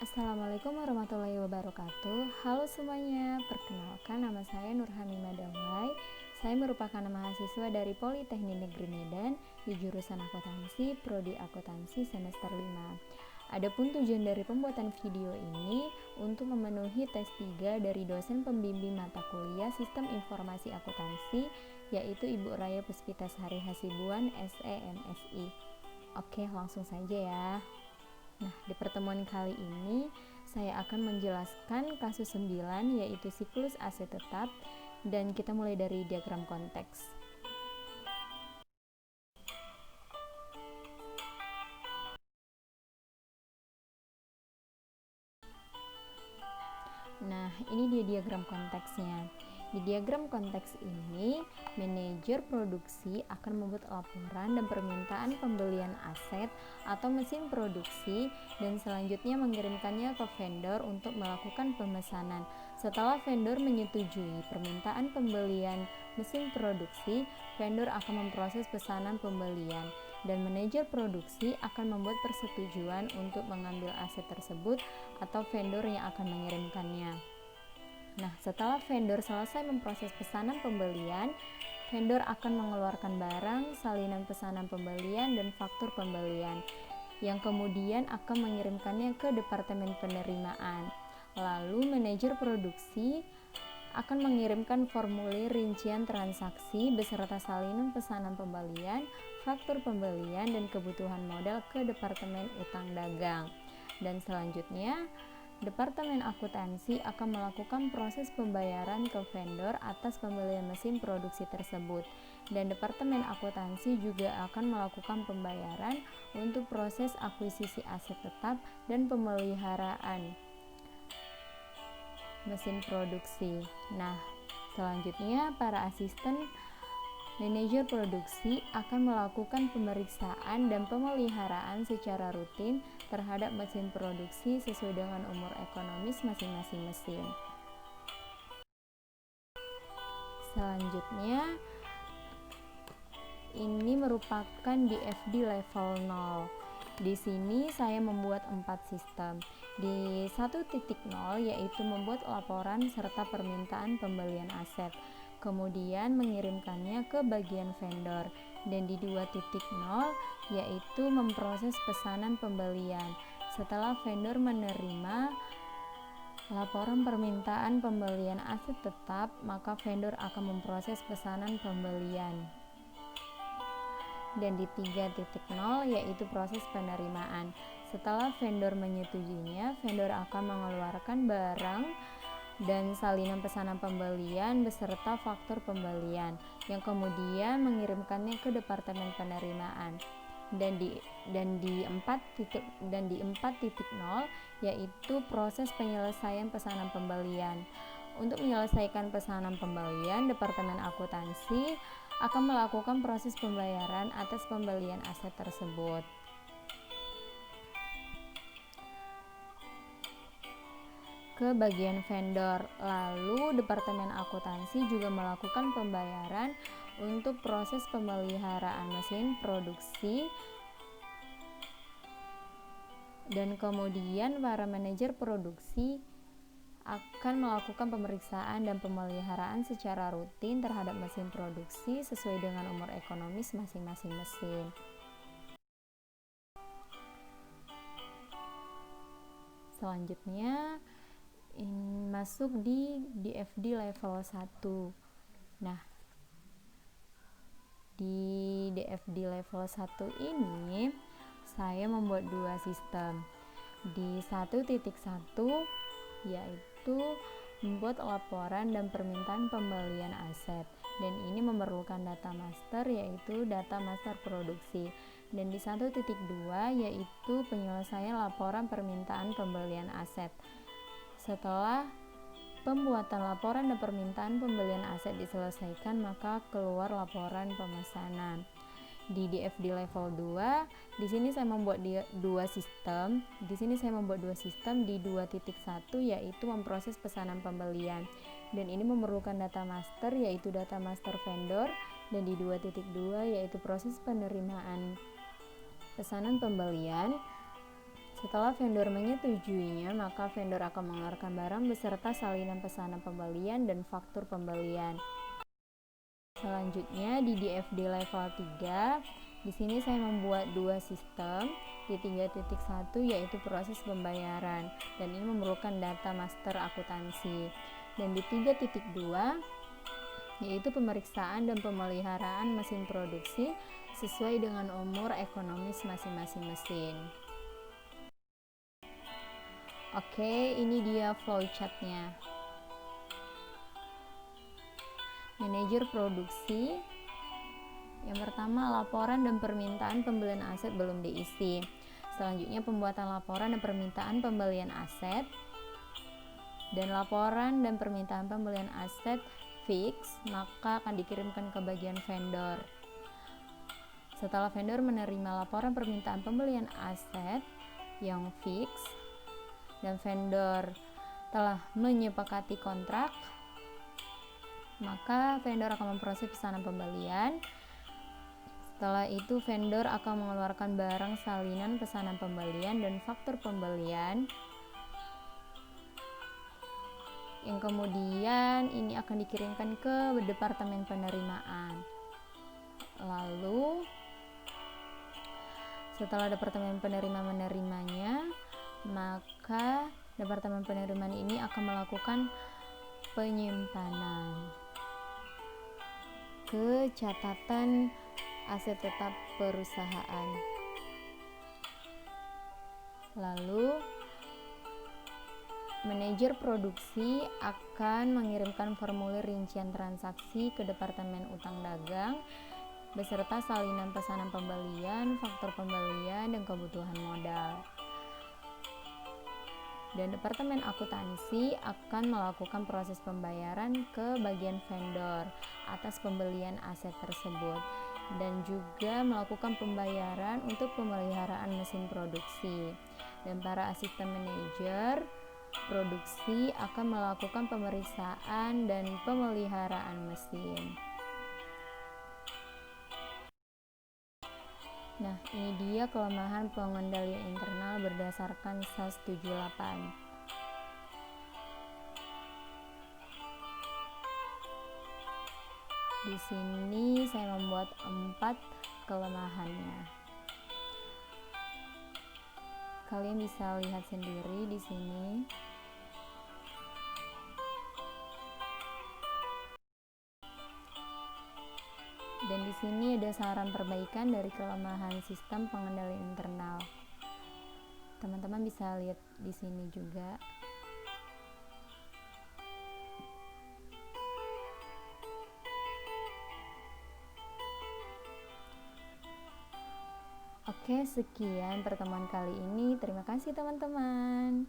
Assalamualaikum warahmatullahi wabarakatuh. Halo semuanya, perkenalkan nama saya Nurhamimah Dawai. Saya merupakan mahasiswa dari Politeknik Negeri Medan di jurusan akuntansi, prodi akuntansi semester 5. Adapun tujuan dari pembuatan video ini untuk memenuhi tes 3 dari dosen pembimbing mata kuliah Sistem Informasi Akuntansi, yaitu Ibu Raya Puspita Sari Hasibuan, SEMSI. Oke, langsung saja ya. Nah, di pertemuan kali ini saya akan menjelaskan kasus 9, yaitu siklus aset tetap, dan kita mulai dari diagram konteks. Nah, ini dia diagram konteksnya. Di diagram konteks ini, manajer produksi akan membuat laporan dan permintaan pembelian aset atau mesin produksi dan selanjutnya mengirimkannya ke vendor untuk melakukan pemesanan. Setelah vendor menyetujui permintaan pembelian mesin produksi, vendor akan memproses pesanan pembelian dan manajer produksi akan membuat persetujuan untuk mengambil aset tersebut atau vendor yang akan mengirimkannya. Nah, setelah vendor selesai memproses pesanan pembelian, vendor akan mengeluarkan barang, salinan pesanan pembelian, dan faktur pembelian, yang kemudian akan mengirimkannya ke departemen penerimaan. Lalu, manajer produksi akan mengirimkan formulir rincian transaksi beserta salinan pesanan pembelian, faktur pembelian, dan kebutuhan modal ke departemen utang dagang. Dan selanjutnya, Departemen akuntansi akan melakukan proses pembayaran ke vendor atas pembelian mesin produksi tersebut, dan Departemen akuntansi juga akan melakukan pembayaran untuk proses akuisisi aset tetap dan pemeliharaan mesin produksi. Nah, selanjutnya para asisten manajer produksi akan melakukan pemeriksaan dan pemeliharaan secara rutin terhadap mesin produksi sesuai dengan umur ekonomis masing-masing mesin. Selanjutnya, ini merupakan DFD level 0. Di sini saya membuat 4 sistem. Di 1.0 yaitu membuat laporan serta permintaan pembelian aset, kemudian mengirimkannya ke bagian vendor, dan di 2.0 yaitu memproses pesanan pembelian. Setelah vendor menerima laporan permintaan pembelian aset tetap, maka vendor akan memproses pesanan pembelian. Dan di 3.0 yaitu proses penerimaan. Setelah vendor menyetujuinya, vendor akan mengeluarkan barang dan salinan pesanan pembelian beserta faktur pembelian, yang kemudian mengirimkannya ke departemen penerimaan. Dan di 4.0 yaitu proses penyelesaian pesanan pembelian. Untuk menyelesaikan pesanan pembelian, Departemen akuntansi akan melakukan proses pembayaran atas pembelian aset tersebut. Ke bagian vendor. Lalu Departemen akuntansi juga melakukan pembayaran untuk proses pemeliharaan mesin produksi, dan kemudian para manajer produksi akan melakukan pemeriksaan dan pemeliharaan secara rutin terhadap mesin produksi sesuai dengan umur ekonomis masing-masing mesin. Selanjutnya masuk di DFD level 1. Nah, di DFD level 1 ini saya membuat 2 sistem. Di 1.1 yaitu membuat laporan dan permintaan pembelian aset, dan ini memerlukan data master yaitu data master produksi. Dan di 1.2 yaitu penyelesaian laporan permintaan pembelian aset. Setelah pembuatan laporan dan permintaan pembelian aset diselesaikan, maka keluar laporan pemesanan. Di DFD level 2, di sini saya membuat 2 sistem. Di 2.1 yaitu memproses pesanan pembelian. Dan ini memerlukan data master yaitu data master vendor, dan di 2.2 yaitu proses penerimaan pesanan pembelian. Setelah vendor menyetujuinya, maka vendor akan mengeluarkan barang beserta salinan pesanan pembelian dan faktur pembelian. Selanjutnya di DFD level 3, di sini saya membuat dua sistem. Di 3.1 yaitu proses pembayaran, dan ini memerlukan data master akuntansi. Dan di 3.2 yaitu pemeriksaan dan pemeliharaan mesin produksi sesuai dengan umur ekonomis masing-masing mesin. Oke, ini dia flowchartnya. Manajer produksi. Yang pertama, laporan dan permintaan pembelian aset belum diisi. Selanjutnya, pembuatan laporan dan permintaan pembelian aset. Dan laporan dan permintaan pembelian aset fix, maka akan dikirimkan ke bagian vendor. Setelah vendor menerima laporan permintaan pembelian aset yang fix dan vendor telah menyepakati kontrak, maka vendor akan memproses pesanan pembelian. Setelah itu vendor akan mengeluarkan barang salinan pesanan pembelian dan faktur pembelian, yang kemudian ini akan dikirimkan ke departemen penerimaan. Lalu setelah departemen penerima menerimanya, maka departemen penerimaan ini akan melakukan penyimpanan ke catatan aset tetap perusahaan. Lalu manajer produksi akan mengirimkan formulir rincian transaksi ke Departemen Utang Dagang beserta salinan pesanan pembelian, faktur pembelian, dan kebutuhan modal. Dan Departemen Akuntansi akan melakukan proses pembayaran ke bagian vendor atas pembelian aset tersebut, dan juga melakukan pembayaran untuk pemeliharaan mesin produksi. Dan para asisten manajer produksi akan melakukan pemeriksaan dan pemeliharaan mesin. Nah, ini dia kelemahan pengendalian internal berdasarkan SAS 78. Di sini saya membuat 4 kelemahannya. Kalian bisa lihat sendiri di sini. Dan di sini ada saran perbaikan dari kelemahan sistem pengendalian internal. Teman-teman bisa lihat di sini juga. Oke, sekian pertemuan kali ini. Terima kasih teman-teman.